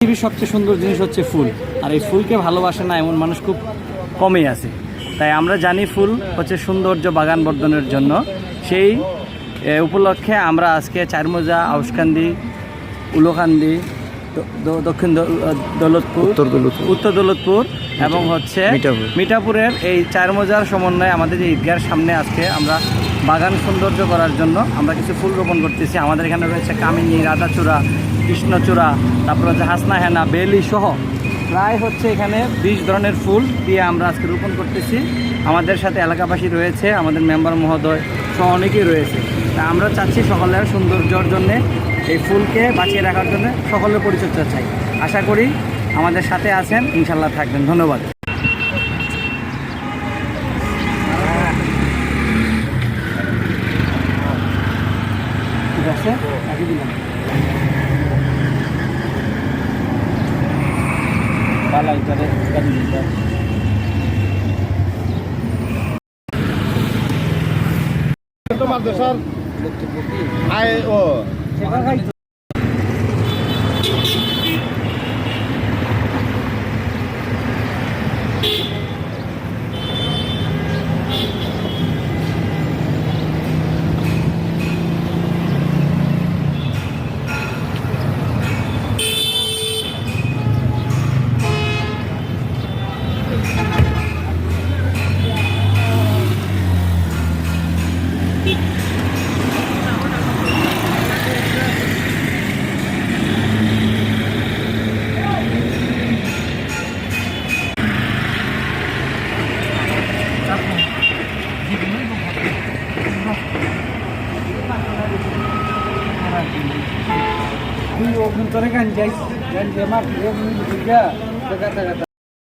পৃথিবীর সবচেয়ে সুন্দর জিনিস হচ্ছে ফুল, আর এই ফুলকে ভালোবাসে না এমন মানুষ খুব কমই আছে। তাই আমরা জানি ফুল হচ্ছে সৌন্দর্য বাগান বর্ধনের জন্য। সেই উপলক্ষে আমরা আজকে চারমোজা, আউশকান্দি, উলোকান্দি, দক্ষিণ দৌলতপুর, উত্তর দৌলতপুর এবং হচ্ছে মিঠাপুরের এই চারমোজার সমন্বয়ে আমাদের যে ঈদগাহের সামনে আজকে আমরা বাগান সৌন্দর্য করার জন্য আমরা কিছু ফুল রোপণ করতেছি। আমাদের এখানে রয়েছে কামিনী, রাধাচূড়া, কৃষ্ণচূড়া, তারপর হচ্ছে হাসনা হেনা, বেলি সহ প্রায় হচ্ছে এখানে 20 ধরনের ফুল দিয়ে আমরা আজকে রোপণ করতেছি। আমাদের সাথে এলাকাবাসী রয়েছে, আমাদের মেম্বার মহোদয় সহ অনেকেই রয়েছে। তা আমরা চাচ্ছি সকলের সৌন্দর্যর জন্যে এই ফুলকে বাঁচিয়ে রাখার জন্য সকলের পরিচর্যা চাই। আশা করি আমাদের সাথে আছেন, ইনশাল্লাহ থাকবেন। ধন্যবাদ। ঠিক আছে, আগে দিলাম বালাই করে গাড়ি দিতে তোমার দেশের আয় ও Ini orang cara kan jai, dan dia mati dia punya juga, kata-kata.